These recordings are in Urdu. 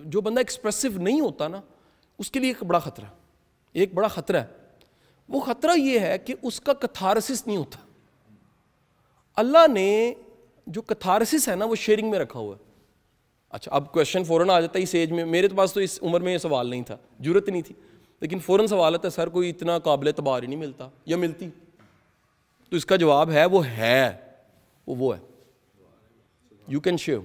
جو بندہ ایکسپریسو نہیں ہوتا نا اس کے لیے ایک بڑا خطرہ ہے, ایک بڑا خطرہ ہے. وہ خطرہ یہ ہے کہ اس کا کتھارسس نہیں ہوتا. اللہ نے جو کتھارسس ہے نا وہ شیئرنگ میں رکھا ہوا ہے. اچھا اب کویشچن فوراً آ جاتا ہے اس ایج میں, میرے پاس تو اس عمر میں یہ سوال نہیں تھا, ضرورت نہیں تھی, لیکن فوراً سوال آتا ہے سر کوئی اتنا قابل اعتبار ہی نہیں ملتا یا ملتی. تو اس کا جواب ہے وہ ہے, وہ ہے یو کین شیو.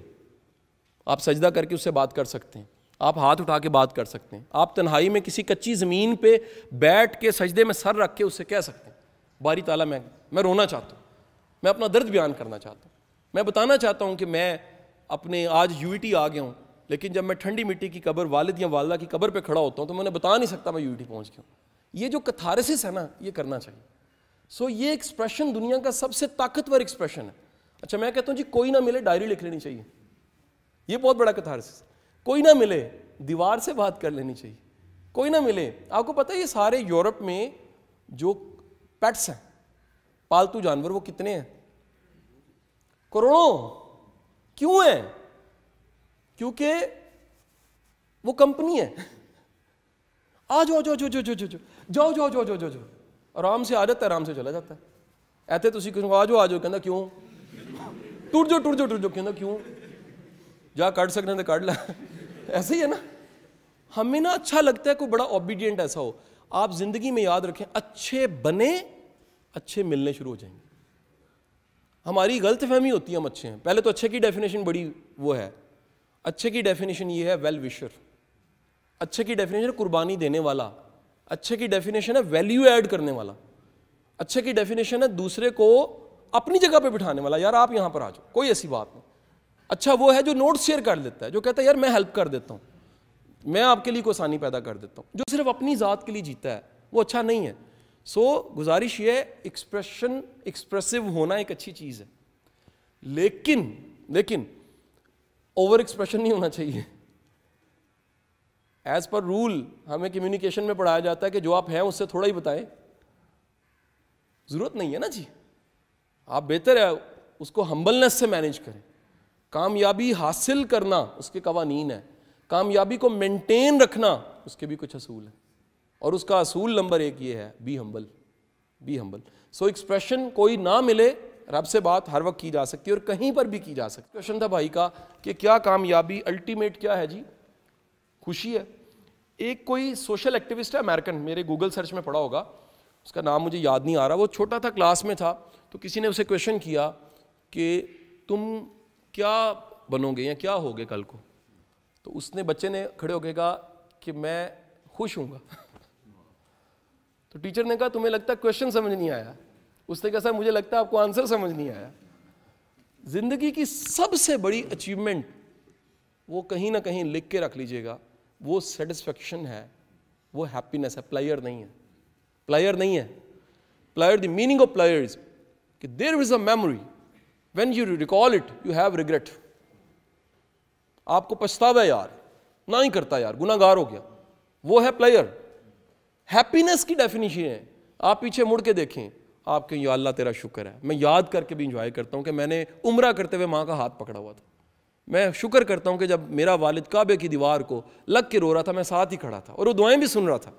آپ سجدہ کر کے اس سے بات کر سکتے ہیں, آپ ہاتھ اٹھا کے بات کر سکتے ہیں, آپ تنہائی میں کسی کچی زمین پہ بیٹھ کے سجدے میں سر رکھ کے اس سے کہہ سکتے ہیں باری تعالیٰ میں رونا چاہتا ہوں, میں اپنا درد بیان کرنا چاہتا ہوں, میں بتانا چاہتا ہوں کہ میں اپنے آج یو ای ٹی آ گیا ہوں, لیکن جب میں ٹھنڈی مٹی کی قبر والد یا والدہ کی قبر پہ کھڑا ہوتا ہوں تو میں نے بتا نہیں سکتا میں یو ای ٹی پہنچ گیا ہوں. یہ جو کتھارسس ہے نا یہ کرنا چاہیے. سو یہ ایکسپریشن دنیا کا سب سے طاقتور ایکسپریشن ہے. اچھا میں کہتا ہوں جی کوئی نہ ملے ڈائری لکھ لینی چاہیے, یہ بہت بڑا کتھارسس. کوئی نہ ملے دیوار سے بات کر لینی چاہیے, کوئی نہ ملے. آپ کو پتہ ہے یہ سارے یورپ میں جو پیٹس ہیں, پالتو جانور, وہ کتنے ہیں؟ کروڑوں. کیوں ہیں؟ کیونکہ وہ کمپنی ہے. آ جاؤ جاؤ جاؤ جاؤ جاؤ جاؤ جاؤ جاؤ جاؤ جاؤ جاؤ, آرام سے آ جاتا ہے, آرام سے چلا جاتا ہے. ایسے تسی کہو آ جاؤ کہنا کیوں, ٹوٹ جاؤ ٹوٹ جاؤ ٹوٹ جاؤ کہنا کیوں, جا کٹ سکنے تو کٹ لا. ایسے ہی ہے نا, ہمیں نا اچھا لگتا ہے کوئی بڑا اوبیڈینٹ ایسا ہو. آپ زندگی میں یاد رکھیں اچھے بنے اچھے ملنے شروع ہو جائیں گے. ہماری غلط فہمی ہوتی ہے ہم اچھے ہیں. پہلے تو اچھے کی ڈیفینیشن بڑی وہ ہے, اچھے کی ڈیفینیشن یہ ہے ویل وشر, اچھے کی ڈیفینیشن قربانی دینے والا, اچھے کی ڈیفینیشن ہے ویلیو ایڈ کرنے والا, اچھے کی ڈیفینیشن ہے دوسرے کو اپنی جگہ پہ بٹھانے والا. یار آپ یہاں پر آ جاؤ, کوئی ایسی بات نہیں. اچھا وہ ہے جو نوٹ شیئر کر دیتا ہے, جو کہتا ہے یار میں ہیلپ کر دیتا ہوں, میں آپ کے لیے کوئی آسانی پیدا کر دیتا ہوں. جو صرف اپنی ذات کے لیے جیتا ہے وہ اچھا نہیں ہے. سو گزارش یہ ہے ایکسپریسو ہونا ایک اچھی چیز ہے, لیکن اوور ایکسپریشن نہیں ہونا چاہیے. ایز پر رول ہمیں کمیونیکیشن میں پڑھایا جاتا ہے کہ جو آپ ہیں اس سے تھوڑا ہی بتائیں, ضرورت نہیں ہے نا جی. آپ بہتر ہے اس کو ہمبلنس سے مینیج کریں. کامیابی حاصل کرنا اس کے قوانین ہیں, کامیابی کو مینٹین رکھنا اس کے بھی کچھ اصول ہیں, اور اس کا اصول نمبر 1 یہ ہے be humble, be humble. So expression کوئی نہ ملے, رب سے بات ہر وقت کی جا سکتی ہے اور کہیں پر بھی کی جا سکتی ہے. کویشچن تھا بھائی کا کہ کیا کامیابی الٹیمیٹ کیا ہے جی؟ خوشی ہے. ایک کوئی سوشل ایکٹیوسٹ ہے امریکن, میرے گوگل سرچ میں پڑھا ہوگا, اس کا نام مجھے یاد نہیں آ رہا. وہ چھوٹا تھا, کلاس میں تھا, تو کسی نے اسے کویشچن کیا کہ تم کیا بنو گے یا کیا ہوگے کل کو؟ تو اس نے بچے نے کھڑے ہو کے کہا کہ میں خوش ہوں گا. تو ٹیچر نے کہا تمہیں لگتا ہے کویشچن سمجھ نہیں آیا؟ اس نے کہا سر مجھے لگتا ہے آپ کو آنسر سمجھ نہیں آیا. زندگی کی سب سے بڑی اچیومنٹ وہ کہیں نہ کہیں لکھ کے رکھ لیجئے گا, وہ سیٹسفیکشن ہے, وہ ہیپینس ہے, پلیئر نہیں ہے. پلیئر نہیں ہے. Player, the meaning of player is کہ there is a memory when you recall it you have regret. آپ کو پچھتاوا ہے یار, نہ ہی کرتا یار, گناہ گار ہو گیا, وہ ہے پلیئر. ہیپینس کی ڈیفینیشن ہے آپ پیچھے مڑ کے دیکھیں, آپ کہیں یا اللہ تیرا شکر ہے. میں یاد کر کے بھی انجوائے کرتا ہوں کہ میں نے عمرہ کرتے ہوئے ماں کا ہاتھ پکڑا ہوا تھا. میں شکر کرتا ہوں کہ جب میرا والد کعبے کی دیوار کو لگ کے رو رہا تھا میں ساتھ ہی کھڑا تھا اور وہ دعائیں بھی سن رہا تھا.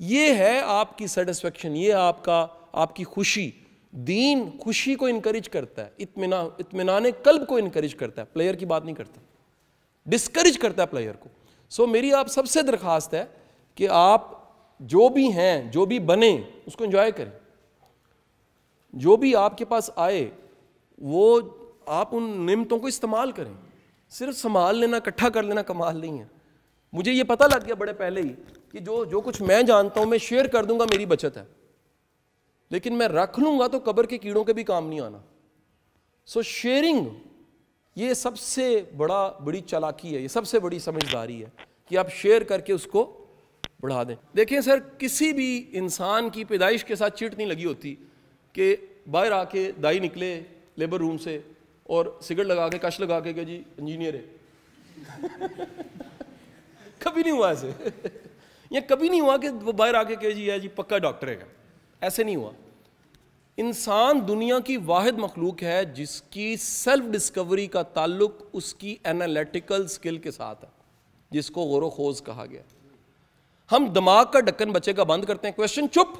یہ ہے آپ کی سیٹسفیکشن, یہ آپ کی خوشی. دین خوشی کو انکریج کرتا ہے, اطمینان قلب کو انکریج کرتا ہے, پلیئر کی بات نہیں کرتا, ڈسکریج کرتا ہے پلیئر کو. سو میری آپ سب سے درخواست ہے کہ آپ جو بھی ہیں, جو بھی بنیں, اس کو انجوائے کریں. جو بھی آپ کے پاس آئے وہ آپ ان نعمتوں کو استعمال کریں. صرف سنبھال لینا, اکٹھا کر لینا کمال نہیں ہے. مجھے یہ پتہ لگ گیا بڑے پہلے ہی کہ جو کچھ میں جانتا ہوں میں شیئر کر دوں گا, میری بچت ہے, لیکن میں رکھ لوں گا تو قبر کے کیڑوں کے بھی کام نہیں آنا. سو شیئرنگ یہ سب سے بڑی چالاکی ہے, یہ سب سے بڑی سمجھداری ہے کہ آپ شیئر کر کے اس کو بڑھا دیں. دیکھیں سر, کسی بھی انسان کی پیدائش کے ساتھ چیٹ نہیں لگی ہوتی کہ باہر آ کے دائی نکلے لیبر روم سے اور سگریٹ لگا کے کش لگا کے کہ جی انجینئر ہے. کبھی نہیں ہوا ایسے. یا کبھی نہیں ہوا کہ وہ باہر آ کے کہ جی ہے جی پکا ڈاکٹر ہے. ایسے نہیں ہوا. انسان دنیا کی واحد مخلوق ہے جس کی سیلف ڈسکوری کا تعلق اس کی انالیٹیکل سکل کے ساتھ ہے. جس کو غور و خوض کہا گیا. ہم دماغ کا ڈھکن بچے کا بند کرتے ہیں, کویشچن چپ,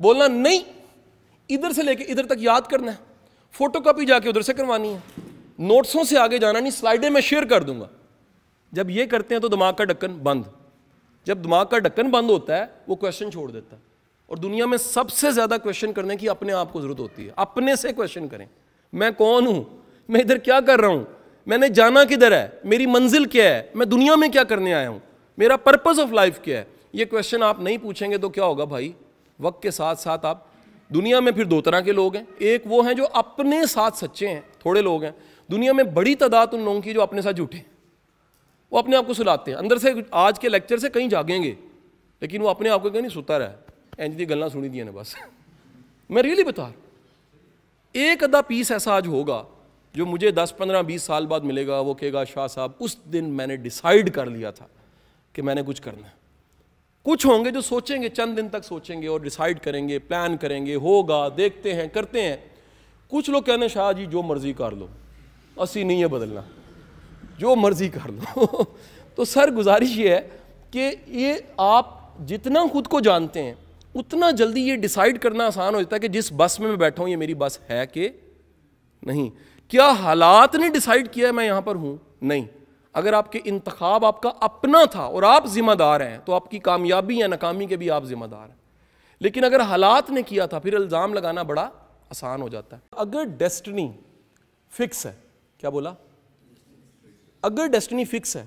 بولنا نہیں, ادھر سے لے کے ادھر تک یاد کرنا ہے, فوٹو کاپی جا کے ادھر سے کروانی ہے, نوٹسوں سے آگے جانا نہیں, سلائڈیں میں شیئر کر دوں گا. جب یہ کرتے ہیں تو دماغ کا ڈھکن بند. جب دماغ کا ڈھکن بند ہوتا ہے وہ کویشچن چھوڑ دیتا ہے. اور دنیا میں سب سے زیادہ کویشچن کرنے کی اپنے آپ کو ضرورت ہوتی ہے. اپنے سے کویشچن کریں, میں کون ہوں, میں ادھر کیا کر رہا ہوں, میں نے جانا کدھر ہے, میری منزل کیا ہے, میں دنیا میں کیا کرنے آیا ہوں, میرا پرپز آف لائف کیا ہے. یہ کویشچن آپ نہیں پوچھیں گے تو کیا ہوگا بھائی, وقت کے ساتھ ساتھ آپ دنیا میں پھر دو طرح کے لوگ ہیں. ایک وہ ہیں جو اپنے ساتھ سچے ہیں, تھوڑے لوگ ہیں. دنیا میں بڑی تعداد ان لوگوں کی جو اپنے ساتھ جھوٹے ہیں, وہ اپنے آپ کو سلاتے ہیں اندر سے. آج کے لیکچر سے کہیں جاگیں گے لیکن وہ اپنے آپ کو کہیں نہیں ستا رہا ہے, اینج دی گلاں سنی دیا نے بس. میں ریئلی بتا رہا ہوں, ایک آدھا پیس ایسا آج ہوگا جو مجھے 10 15 20 سال بعد ملے گا, وہ کہے گا شاہ صاحب اس دن میں نے ڈیسائیڈ کر لیا تھا کہ میں نے کچھ کرنا ہے. کچھ ہوں گے جو سوچیں گے, چند دن تک سوچیں گے اور ڈیسائیڈ کریں گے, پلان کریں گے, ہوگا, دیکھتے ہیں, کرتے ہیں. کچھ لوگ کہنے شاہ جی جو مرضی کر لو, اسی نہیں ہے بدلنا, جو مرضی کر لو. تو سر گزارش یہ ہے کہ یہ آپ جتنا خود کو جانتے ہیں اتنا جلدی یہ ڈیسائیڈ کرنا آسان ہو جاتا ہے کہ جس بس میں بیٹھا ہوں یہ میری بس ہے کہ نہیں. کیا حالات نے ڈیسائیڈ کیا ہے میں یہاں پر ہوں؟ نہیں. اگر آپ کے انتخاب آپ کا اپنا تھا اور آپ ذمہ دار ہیں تو آپ کی کامیابی یا ناکامی کے بھی آپ ذمہ دار ہیں. لیکن اگر حالات نے کیا تھا پھر الزام لگانا بڑا آسان ہو جاتا ہے. اگر ڈیسٹنی فکس ہے, کیا بولا, اگر ڈیسٹنی فکس ہے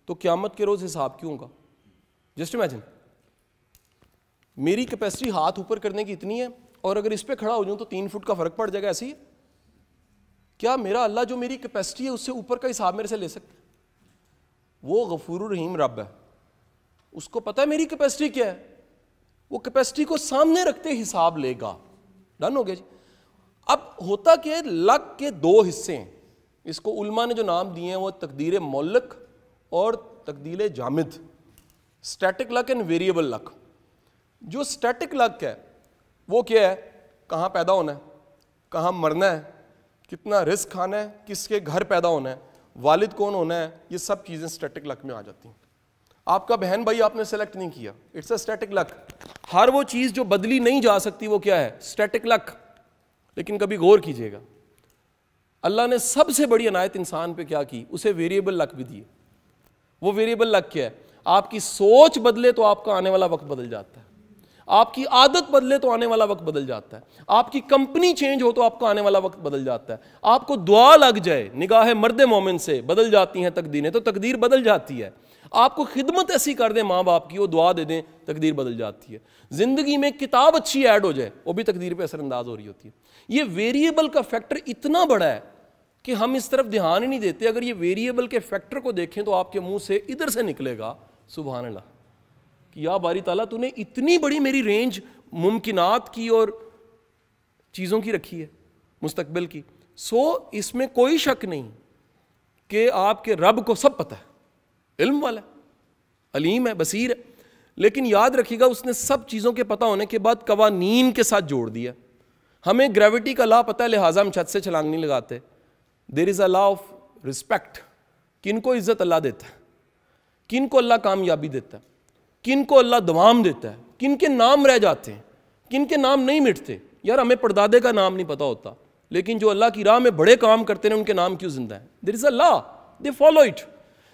تو قیامت کے روز حساب کیوں ہوگا؟ جسٹ امیجن میری کیپیسٹی ہاتھ اوپر کرنے کی اتنی ہے اور اگر اس پہ کھڑا ہو جاؤں تو 3 فٹ کا فرق پڑ جائے گا. ایسی ہے کیا میرا اللہ جو میری کیپیسٹی ہے اس سے اوپر کا حساب میرے سے لے سکتا ہے؟ وہ غفور الرحیم رب ہے, اس کو پتہ ہے میری کیپیسٹی کیا ہے, وہ کیپیسٹی کو سامنے رکھتے حساب لے گا. ڈن ہو گیا جی. اب ہوتا کہ لک کے 2 حصے ہیں, اس کو علماء نے جو نام دیے ہیں وہ تقدیر معلق اور تقدیر جامد, اسٹیٹک لک اینڈ ویریبل لک. جو اسٹیٹک لک ہے وہ کیا ہے, کہاں پیدا ہونا ہے, کہاں مرنا ہے, کتنا رزق کھانا ہے, کس کے گھر پیدا ہونا ہے, والد کون ہونا ہے, یہ سب چیزیں اسٹیٹک لک میں آ جاتی ہیں. آپ کا بہن بھائی آپ نے سلیکٹ نہیں کیا, اٹس اے اسٹیٹک لک. ہر وہ چیز جو بدلی نہیں جا سکتی وہ کیا ہے, اسٹیٹک لک. لیکن کبھی غور کیجئے گا, اللہ نے سب سے بڑی عنایت انسان پہ کیا کی, اسے ویریبل لک بھی دیے. وہ ویریبل لک کیا ہے, آپ کی سوچ بدلے تو آپ کا آنے والا وقت بدل جاتا ہے, آپ کی عادت بدلے تو آنے والا وقت بدل جاتا ہے, آپ کی کمپنی چینج ہو تو آپ کا آنے والا وقت بدل جاتا ہے, آپ کو دعا لگ جائے نگاہ مرد مومن سے بدل جاتی ہیں تقدیریں, تو تقدیر بدل جاتی ہے. آپ کو خدمت ایسی کر دیں ماں باپ کی, وہ دعا دے دیں, تقدیر بدل جاتی ہے. زندگی میں کتاب اچھی ایڈ ہو جائے وہ بھی تقدیر پہ اثر انداز ہو رہی ہوتی ہے. یہ ویریبل کا فیکٹر اتنا بڑا ہے کہ ہم اس طرف دھیان ہی نہیں دیتے. اگر یہ ویریبل کے فیکٹر کو دیکھیں تو آپ کے منہ سے ادھر سے نکلے گا سبحان اللہ کہ یا باری تعالیٰ تو نے اتنی بڑی میری رینج ممکنات کی اور چیزوں کی رکھی ہے مستقبل کی. اس میں کوئی شک نہیں کہ آپ کے رب کو سب پتہ ہے, علم والا ہے, علیم ہے, بصیر ہے. لیکن یاد رکھیے گا اس نے سب چیزوں کے پتہ ہونے کے بعد قوانین کے ساتھ جوڑ دیا. ہمیں گریوٹی کا لا پتہ ہے لہٰذا ہم چھت سے چھلانگ نہیں لگاتے. دیر is a law of respect. کن کو عزت اللہ دیتا ہے, کن کو اللہ کامیابی دیتا ہے, کن کو اللہ دوام دیتا ہے, کن کے نام رہ جاتے ہیں, کن کے نام نہیں مٹتے. یار ہمیں پردادے کا نام نہیں پتا ہوتا لیکن جو اللہ کی راہ میں بڑے کام کرتے ہیں ان کے نام کیوں زندہ ہیں. دیر is a law, they follow it.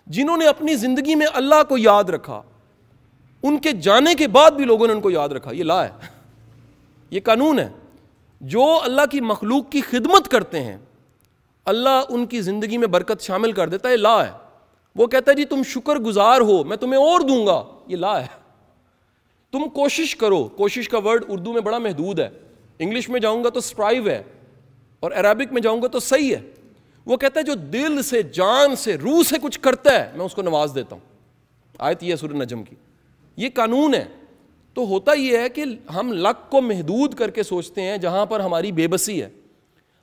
جنہوں نے اپنی زندگی میں اللہ کو یاد رکھا ان کے جانے کے بعد بھی لوگوں نے ان کو یاد رکھا. یہ لا ہے, یہ قانون ہے. جو اللہ کی مخلوق کی خدمت کرتے ہیں اللہ ان کی زندگی میں برکت شامل کر دیتا ہے. یہ لا ہے. وہ کہتا ہے جی تم شکر گزار ہو میں تمہیں اور دوں گا. یہ لا ہے. تم کوشش کرو. کوشش کا ورڈ اردو میں بڑا محدود ہے, انگلش میں جاؤں گا تو اسٹرائیو ہے اور عربک میں جاؤں گا تو صحیح ہے. وہ کہتا ہے جو دل سے, جان سے, روح سے کچھ کرتا ہے میں اس کو نواز دیتا ہوں. آیت یہ ہے سورہ نجم کی. یہ قانون ہے. تو ہوتا یہ ہے کہ ہم لک کو محدود کر کے سوچتے ہیں جہاں پر ہماری بے بسی ہے.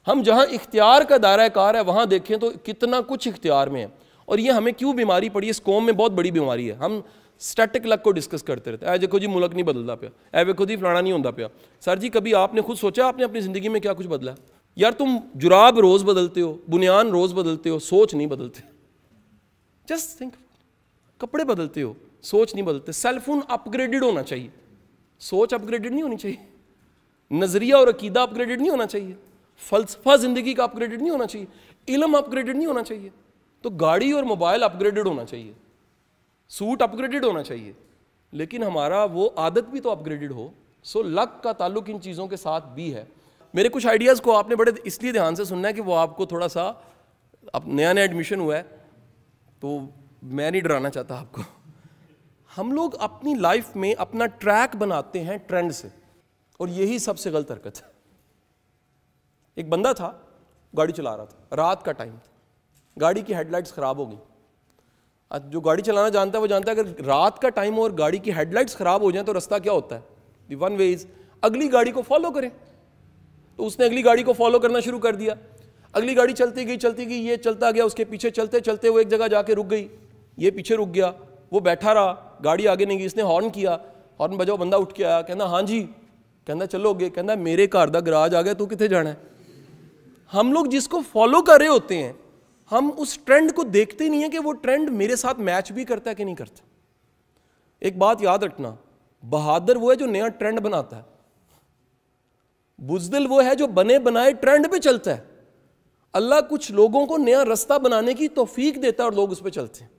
ہم جہاں اختیار کا دائرہ کار ہے وہاں دیکھیں تو کتنا کچھ اختیار میں ہے. اور یہ ہمیں کیوں بیماری پڑی ہے, اس قوم میں بہت بڑی بیماری ہے. ہم اسٹیٹک لک کو ڈسکس کرتے رہتے ہیں. اے دیکھو جی ملک نہیں بدلتا پیا, اے دیکھو جی فلانا نہیں ہوتا پیا. سر جی کبھی آپ نے خود سوچا آپ نے اپنی زندگی میں کیا کچھ بدلا؟ یار تم جراب روز بدلتے ہو, بنیان روز بدلتے ہو, سوچ نہیں بدلتے. Just think. کپڑے بدلتے ہو, سوچ نہیں بدلتے. سیل فون اپ گریڈڈ ہونا چاہیے, سوچ اپ گریڈڈ نہیں ہونی چاہیے. نظریہ اور عقیدہ اپ گریڈڈ نہیں ہونا چاہیے. فلسفہ زندگی کا اپ گریڈڈ نہیں ہونا چاہیے. علم اپ گریڈڈ نہیں ہونا چاہیے. تو گاڑی اور موبائل اپ گریڈڈ ہونا چاہیے, سوٹ اپ گریڈڈ ہونا چاہیے, لیکن ہمارا وہ عادت بھی تو اپ گریڈڈ ہو. سو لک کا تعلق ان چیزوں کے ساتھ بھی ہے. میرے کچھ آئیڈیاز کو آپ نے بڑے اس لیے دھیان سے سننا ہے کہ وہ آپ کو تھوڑا سا, اب نیا ایڈمیشن ہوا ہے تو میں نہیں ڈرانا چاہتا آپ کو. ہم لوگ اپنی لائف میں اپنا ٹریک بناتے ہیں ٹرینڈ سے, اور یہی سب سے غلط حرکت ہے. ایک بندہ تھا, گاڑی چلا رہا تھا, رات کا ٹائم تھا, گاڑی کی ہیڈ لائٹس خراب ہو گئی. جو گاڑی چلانا جانتا ہے وہ جانتا ہے اگر رات کا ٹائم اور گاڑی کی ہیڈ لائٹس خراب ہو جائیں تو رستہ کیا ہوتا ہے, دی ون وے از اگلی گاڑی کو فالو کریں. تو اس نے اگلی گاڑی کو فالو کرنا شروع کر دیا. اگلی گاڑی چلتی گئی, یہ چلتا گیا, اس کے پیچھے چلتے چلتے وہ ایک جگہ جا کے رک گئی, یہ پیچھے رک گیا, وہ بیٹھا رہا, گاڑی آگے نہیں گئی. اس نے ہارن کیا, ہارن بجاؤ, بندہ اٹھ کے آیا, کہنا ہاں جی, کہنا چلو گے, کہنا میرے گھر دا گراج آ گیا, تو کتنے جانا ہے. ہم لوگ جس کو فالو کر رہے ہوتے ہیں ہم اس ٹرینڈ کو دیکھتے نہیں ہیں کہ وہ ٹرینڈ میرے ساتھ میچ بھی کرتا ہے کہ نہیں کرتا. ایک بات یاد رکھنا, بہادر وہ ہے جو نیا ٹرینڈ بناتا ہے, بزدل وہ ہے جو بنے بنائے ٹرینڈ پہ چلتا ہے. اللہ کچھ لوگوں کو نیا رستہ بنانے کی توفیق دیتا ہے اور لوگ اس پہ چلتے ہیں.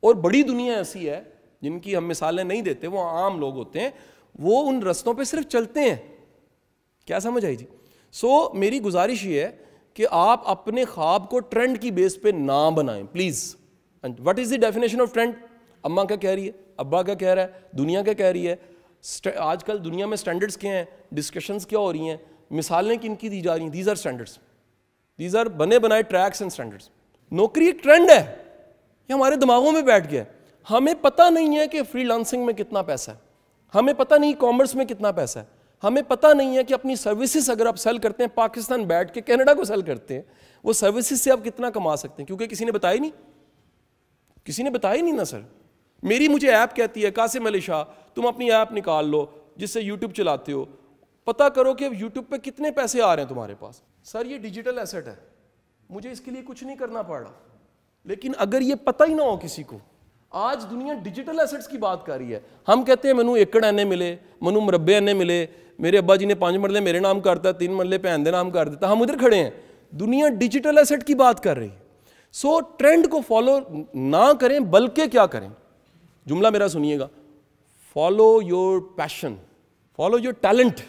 اور بڑی دنیا ایسی ہے جن کی ہم مثالیں نہیں دیتے, وہ عام لوگ ہوتے ہیں, وہ ان رستوں پہ صرف چلتے ہیں. کیا سمجھ آئی جی؟ سو میری گزارش یہ ہے کہ آپ اپنے خواب کو ٹرینڈ کی بیس پہ نہ بنائیں please. What is the definition of trend? اماں کیا کہہ رہی ہے, ابا کیا کہہ رہا ہے, دنیا کیا کہہ رہی ہے, آج کل دنیا میں سٹینڈرڈس کیا ہیں, ڈسکشنز کیا ہو رہی ہیں, مثالیں کن کی دی جا رہی ہیں. دیز آر سٹینڈرڈس, دیز آر بنے بنائے ٹریکس اینڈ سٹینڈرڈس. نوکری ایک ٹرینڈ ہے, یہ ہمارے دماغوں میں بیٹھ گیا ہے. ہمیں پتہ نہیں ہے کہ فری لانسنگ میں کتنا پیسہ ہے, ہمیں پتہ نہیں کامرس میں کتنا پیسہ ہے, ہمیں پتہ نہیں ہے کہ اپنی سروسز اگر آپ سیل کرتے ہیں, پاکستان بیٹھ کے کینیڈا کو سیل کرتے ہیں, وہ سروسز سے آپ کتنا کما سکتے ہیں, کیونکہ کسی نے بتایا نہیں, کسی نے بتایا نہیں نا سر. مجھے ایپ کہتی ہے قاسم علی شاہ تم اپنی ایپ نکال لو جس سے یوٹیوب چلاتے ہو, پتہ کرو کہ یوٹیوب پہ کتنے پیسے آ رہے ہیں تمہارے پاس. سر یہ ڈیجیٹل ایسٹ ہے, مجھے اس کے لیے کچھ نہیں کرنا پڑ رہا. لیکن اگر یہ پتہ ہی نہ ہو کسی کو, آج دنیا ڈیجیٹل ایسٹس کی بات کر رہی ہے. ہم کہتے ہیں منو ایکڑ اینے ملے, منو مربے اینے ملے, میرے ابا جی نے 5 مرلے میرے نام کرتا, 3 مرلے بہن دے نام کر دیتا, ہم ادھر کھڑے ہیں. دنیا ڈیجیٹل ایسٹ کی بات کر رہی ہے. سو ٹرینڈ کو فالو نہ کریں بلکہ کیا کریں, جملہ میرا سنیے گا, follow your passion, follow your talent.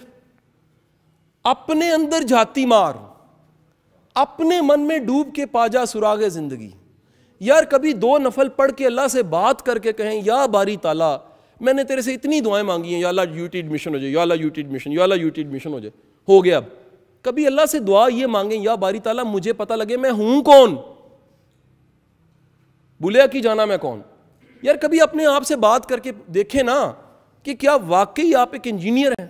اپنے اندر جھاتی مار, اپنے من میں ڈوب کے پا جا سراغ زندگی. یار کبھی 2 نفل پڑھ کے اللہ سے بات کر کے کہیں یا باری تعالیٰ میں نے تیرے سے اتنی دعائیں مانگی ہیں, یا اللہ یو ٹی ایڈمیشن ہو جائے, یا اللہ یو ٹی ایڈمیشن, یا اللہ یو ٹی ایڈمیشن ہو جائے, ہو گیا. اب کبھی اللہ سے دعا یہ مانگیں یا باری تعالیٰ مجھے پتہ لگے میں ہوں کون, بلیا کی جانا میں کون. یار کبھی اپنے آپ سے بات کر کے دیکھیں نا کہ کیا واقعی آپ ایک انجینئر ہیں,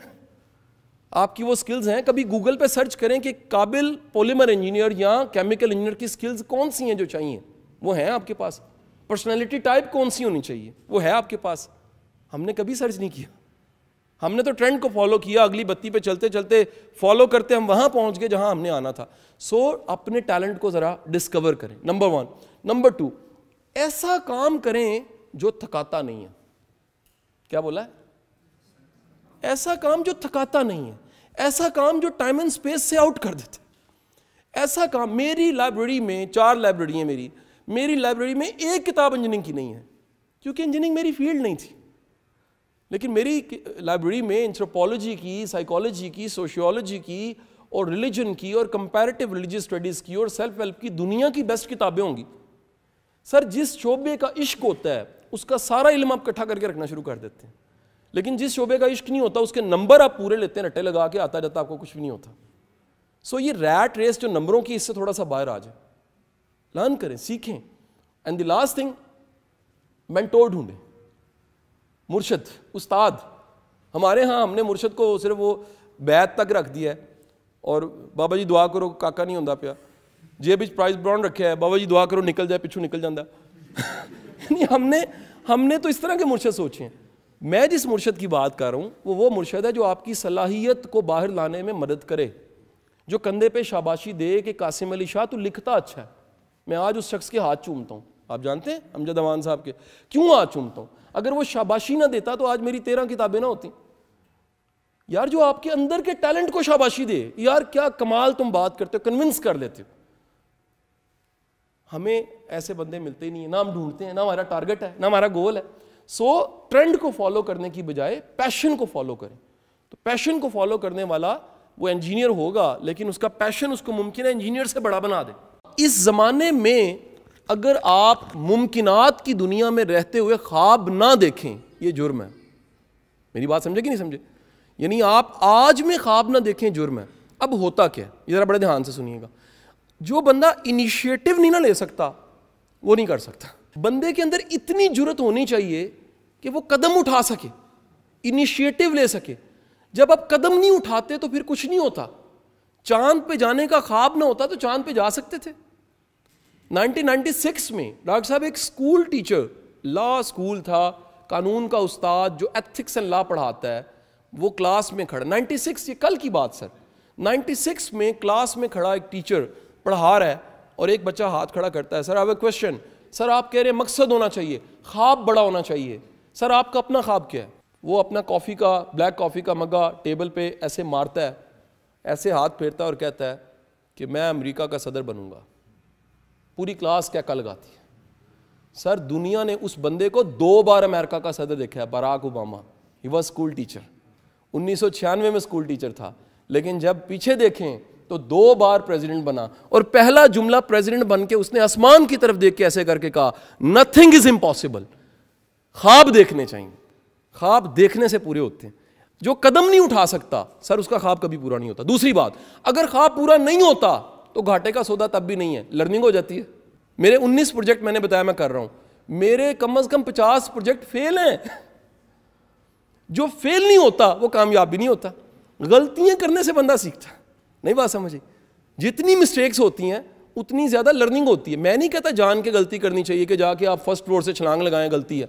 آپ کی وہ سکلز ہیں. کبھی گوگل پہ سرچ کریں کہ قابل پولیمر انجینئر یا کیمیکل انجینئر کی سکلز کون سی ہیں جو چاہیے, وہ ہیں آپ کے پاس. پرسنالٹی ٹائپ کون سی ہونی چاہیے, وہ ہے آپ کے پاس. ہم نے کبھی سرچ نہیں کیا, ہم نے تو ٹرینڈ کو فالو کیا, اگلی بتی پہ چلتے چلتے فالو کرتے ہم وہاں پہنچ گئے جہاں ہم نے آنا تھا. سو اپنے ٹیلنٹ کو ذرا ڈسکور کریں, نمبر 1. نمبر 2, ایسا کام کریں جو تھکاتا نہیں ہے. کیا بولا ہے؟ ایسا کام جو تھکاتا نہیں ہے, ایسا کام جو ٹائم اینڈ اسپیس سے آؤٹ کر دیتے. ایسا کام, میری لائبریری میں 4 لائبریری ہیں, میری لائبریری میں ایک کتاب انجینئرنگ کی نہیں ہے کیونکہ انجینئرنگ میری فیلڈ نہیں تھی. لیکن میری لائبریری میں اینتھروپولوجی کی, سائیکالوجی کی, سوشیولوجی کی اور ریلیجن کی اور کمپیریٹیو ریلیجیس اسٹڈیز کی اور سیلف ہیلپ کی دنیا کی بیسٹ کتابیں ہوں گی. سر جس شعبے کا عشق ہوتا ہے اس کا سارا علم آپ اکٹھا کر کے رکھنا شروع کر دیتے ہیں, لیکن جس شعبے کا عشق نہیں ہوتا اس کے نمبر آپ پورے لیتے ہیں, رٹے لگا کے, آتا جاتا آپ کو کچھ بھی نہیں ہوتا. سو یہ ریٹ ریس جو نمبروں کی, اس سے تھوڑا سا باہر آ جائے, لرن کریں, سیکھیں. And the last thing, mentor ڈھونڈیں, مرشد, استاد. ہمارے ہاں ہم نے مرشد کو صرف وہ بیت تک رکھ دیا ہے, اور بابا جی دعا کرو کاکا نہیں ہوندا پیا, جیب وچ پرائز براؤن رکھا ہے, بابا جی دعا کرو نکل جائے, پچھو نکل جاندہ. ہم نے تو اس طرح کے مرشد سوچے ہیں. میں جس مرشد کی بات کر رہا ہوں وہ مرشد ہے جو آپ کی صلاحیت کو باہر لانے میں مدد کرے, جو کندھے پہ شاباشی دے کہ قاسم علی شاہ تو لکھتا اچھا ہے. میں آج اس شخص کے ہاتھ چومتا ہوں, آپ جانتے ہیں امجد امان صاحب کے. کیوں آج چومتا ہوں؟ اگر وہ شاباشی نہ دیتا تو آج میری 13 کتابیں نہ ہوتی. یار جو آپ کے اندر کے ٹیلنٹ کو شاباشی دے, یار کیا کمال تم بات کرتے ہو, کنونس کر لیتے ہو. ہمیں ایسے بندے ملتے ہی نہیں ہیں, نہ ہم ڈھونڈتے ہیں, نہ ہمارا ٹارگٹ ہے, نہ ہمارا گول ہے. سو ٹرینڈ کو فالو کرنے کی بجائے پیشن کو فالو کریں. تو پیشن کو فالو کرنے والا وہ انجینئر ہوگا, لیکن اس کا پیشن اس کو ممکن ہے انجینئر سے بڑا بنا دے. اس زمانے میں اگر آپ ممکنات کی دنیا میں رہتے ہوئے خواب نہ دیکھیں, یہ جرم ہے. میری بات سمجھے کہ نہیں سمجھے؟ یعنی آپ آج میں خواب نہ دیکھیں, جرم ہے. اب ہوتا کیا ہے, یہ ذرا بڑے دھیان سے سنیے گا. جو بندہ انیشیٹو نہیں نہ لے سکتا وہ نہیں کر سکتا. بندے کے اندر اتنی جرت ہونی چاہیے کہ وہ قدم اٹھا سکے, انیشیٹو لے سکے. جب آپ قدم نہیں اٹھاتے تو پھر کچھ نہیں ہوتا. چاند پہ جانے کا خواب نہ ہوتا تو چاند پہ جا سکتے تھے. 1996 میں ڈاکٹر صاحب ایک اسکول ٹیچر, لا اسکول تھا, قانون کا استاد جو ایتھکس اینڈ لا پڑھاتا ہے, وہ کلاس میں کھڑا. 96 یہ کل کی بات سر, 96 میں کلاس میں کھڑا ایک ٹیچر پڑھا رہا ہے اور ایک بچہ ہاتھ کھڑا کرتا ہے, سر آئی ہیو اے کوسچن. سر آپ کہہ رہے ہیں مقصد ہونا چاہیے, خواب بڑا ہونا چاہیے. سر آپ کا اپنا خواب کیا ہے؟ وہ اپنا کافی کا, بلیک کافی کا مگا ٹیبل پہ ایسے مارتا ہے, ایسے ہاتھ پھیرتا ہے اور کہتا ہے کہ میں امریکہ کا صدر بنوں گا. پوری کلاس کیا کل لگاتی ہے. سر دنیا نے اس بندے کو 2 بار امریکہ کا صدر دیکھا ہے, Barack Obama. He was school teacher, 1996 میں اسکول ٹیچر تھا, لیکن جب پیچھے دیکھیں تو 2 بار پریزیڈنٹ بنا. اور پہلا جملہ پریزیڈنٹ بن کے اس نے آسمان کی طرف دیکھ کے ایسے کر کے کہا, نتھنگ از امپاسبل. خواب دیکھنے چاہیے, خواب دیکھنے سے پورے ہوتے ہیں. جو قدم نہیں اٹھا سکتا سر اس کا خواب کبھی پورا نہیں ہوتا. دوسری بات, اگر خواب پورا نہیں ہوتا تو گھاٹے کا سودا تب بھی نہیں ہے, لرننگ ہو جاتی ہے. میرے 19 پروجیکٹ میں نے بتایا میں کر رہا ہوں, میرے کم از کم 50 پروجیکٹ فیل ہیں. جو فیل نہیں ہوتا وہ کامیاب بھی نہیں ہوتا. غلطیاں کرنے سے بندہ سیکھتا. نہیں بات سمجھے؟ جتنی مسٹیکس ہوتی ہیں اتنی زیادہ لرننگ ہوتی ہے. میں نہیں کہتا جان کے غلطی کرنی چاہیے کہ جا کے آپ فرسٹ فلور سے چھلانگ لگائیں, غلطی ہے,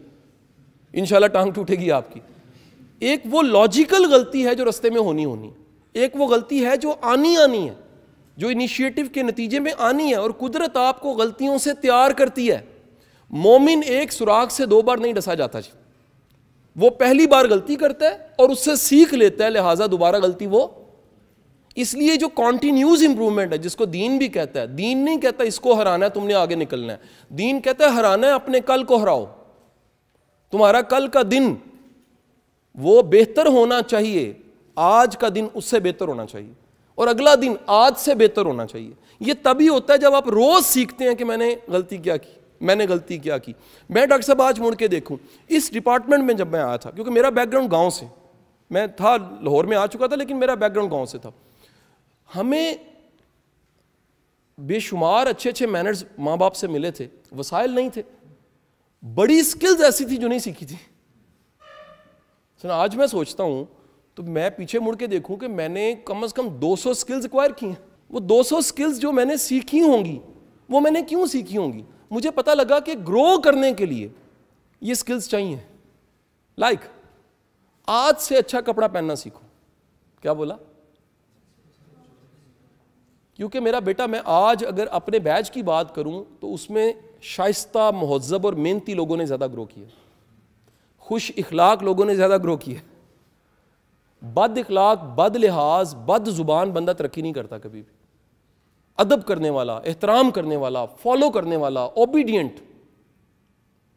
انشاءاللہ ٹانگ ٹوٹے گی آپ کی. ایک وہ لاجیکل غلطی ہے جو رستے میں ہونی, ایک وہ غلطی ہے جو آنی ہے, جو انیشیٹو کے نتیجے میں آنی ہے. اور قدرت آپ کو غلطیوں سے تیار کرتی ہے. مومن ایک سوراخ سے 2 بار نہیں ڈسا جاتا جی. وہ پہلی بار غلطی کرتا ہے اور اس سے سیکھ لیتا ہے, لہٰذا دوبارہ غلطی وہ. اس لیے جو کانٹینیوز امپروومنٹ ہے جس کو دین بھی کہتا ہے, دین نہیں کہتا اس کو ہرانا ہے تم نے آگے نکلنا ہے. دین کہتا ہے ہرانا ہے اپنے کل کو ہراؤ. تمہارا کل کا دن وہ بہتر ہونا چاہیے, آج کا دن اس سے بہتر ہونا چاہیے, اور اگلا دن آج سے بہتر ہونا چاہیے. یہ تبھی ہوتا ہے جب آپ روز سیکھتے ہیں کہ میں نے غلطی کیا کی, میں نے غلطی کیا کی. میں ڈاکٹر صاحب آج مڑ کے دیکھوں اس ڈپارٹمنٹ میں جب میں آیا تھا, کیونکہ میرا بیک گراؤنڈ گاؤں سے, میں تھا لاہور میں آ چکا تھا لیکن میرا بیک گراؤنڈ گاؤں سے تھا. ہمیں بے شمار اچھے مینرز ماں باپ سے ملے تھے, وسائل نہیں تھے, بڑی سکلز ایسی تھی جو نہیں سیکھی تھی. آج میں سوچتا ہوں تو میں پیچھے مڑ کے دیکھوں کہ میں نے کم از کم 200 سکلز ایکوائر کی ہیں. وہ 200 سکلز جو میں نے سیکھی ہوں گی وہ میں نے کیوں سیکھی ہوں گی؟ مجھے پتہ لگا کہ گرو کرنے کے لیے یہ سکلز چاہیے. لائک آج سے اچھا کپڑا پہننا سیکھو. کیا بولا؟ کیونکہ میرا بیٹا, میں آج اگر اپنے بیچ کی بات کروں تو اس میں شائستہ, مہذب اور محنتی لوگوں نے زیادہ گرو کیا, خوش اخلاق لوگوں نے زیادہ گرو کیا. بد اخلاق, بد لحاظ, بد زبان بندہ ترقی نہیں کرتا کبھی بھی. ادب کرنے والا, احترام کرنے والا, فالو کرنے والا, اوبیڈینٹ,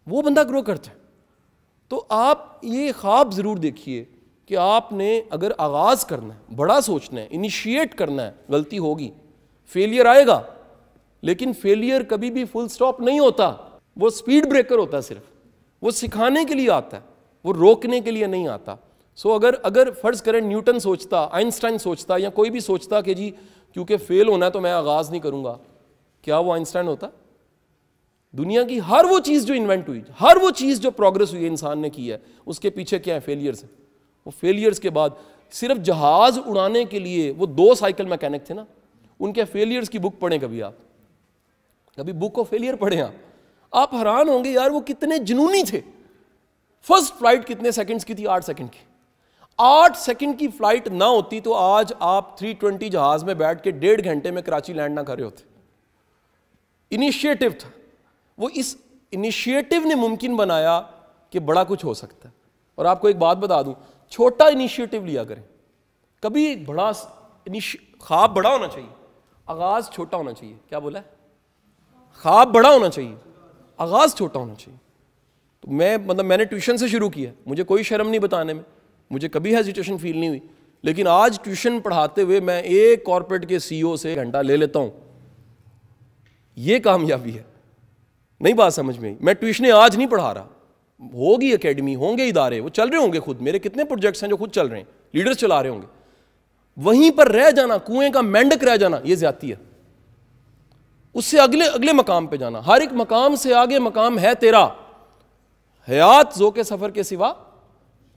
وہ بندہ گرو کرتا ہے. تو آپ یہ خواب ضرور دیکھیے کہ آپ نے اگر آغاز کرنا ہے, بڑا سوچنا ہے, انیشیٹ کرنا ہے, غلطی ہوگی, فیلئر آئے گا, لیکن فیلئر کبھی بھی فل سٹاپ نہیں ہوتا. وہ سپیڈ بریکر ہوتا ہے, صرف وہ سکھانے کے لیے آتا ہے, وہ روکنے کے لیے نہیں آتا. سو اگر فرض کریں نیوٹن سوچتا, آئنسٹائن سوچتا, یا کوئی بھی سوچتا کہ جی کیونکہ فیل ہونا ہے تو میں آغاز نہیں کروں گا, کیا وہ آئنسٹائن ہوتا؟ دنیا کی ہر وہ چیز جو انوینٹ ہوئی, ہر وہ چیز جو پروگرس ہوئی ہے انسان نے کی ہے, اس کے پیچھے کیا ہے؟ فیلئرز ہیں. وہ فیلئرز کے بعد صرف جہاز اڑانے کے لیے وہ 2 سائیکل میکینک تھے نا, ان کے فیلئرز کی بک پڑھیں کبھی, آپ کبھی بک آف فیلئر پڑھیں, آپ حیران ہوں گے یار وہ کتنے جنونی تھے. فرسٹ فلائٹ کتنے سیکنڈز کی تھی؟ 8 سیکنڈ کی. 8 سیکنڈ کی فلائٹ نہ ہوتی تو آج آپ 320 جہاز میں بیٹھ کے 1.5 گھنٹے میں کراچی لینڈ نہ کر رہے ہوتے. انیشیٹو تھا وہ. اس انیشیٹو نے ممکن بنایا کہ بڑا کچھ ہو سکتا ہے. اور آپ کو ایک بات بتا دوں, چھوٹا انیشیٹو لیا کریں. کبھی ایک بڑا خواب بڑا ہونا چاہیے, آغاز چھوٹا ہونا چاہیے. کیا بولا ہے؟ خواب بڑا ہونا چاہیے, آغاز چھوٹا ہونا چاہیے. تو میں نے ٹیوشن سے شروع کیا, مجھے کوئی شرم نہیں بتانے میں, مجھے کبھی ہیزیٹیشن فیل نہیں ہوئی. لیکن آج ٹیوشن پڑھاتے ہوئے میں ایک کارپوریٹ کے سی او سے گھنٹہ لے لیتا ہوں. یہ کامیابی ہے. نہیں بات سمجھ میں؟ میں ٹیوشنیں آج نہیں پڑھا رہا, ہوگی اکیڈمی, ہوں گے ادارے, وہ چل رہے ہوں گے خود. میرے کتنے پروجیکٹس ہیں جو خود چل رہے ہیں, لیڈرز چلا رہے ہوں گے. وہیں پر رہ جانا, کنویں کا مینڈک رہ جانا, یہ زیادتی ہے. اس سے اگلے مقام پہ جانا. ہر ایک مقام سے آگے مقام ہے تیرا. حیات ذوق سفر کے سوا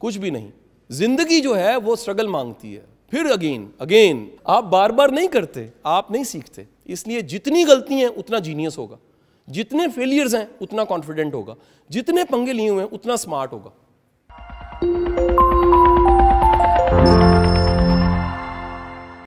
کچھ بھی نہیں. زندگی جو ہے وہ سٹرگل مانگتی ہے, پھر اگین. آپ بار بار نہیں کرتے, آپ نہیں سیکھتے. اس لیے جتنی غلطی ہیں اتنا جینیس ہوگا, جتنے فیلیئرز ہیں اتنا کانفیڈنٹ ہوگا, جتنے پنگے لیے ہوئے ہیں اتنا سمارٹ ہوگا.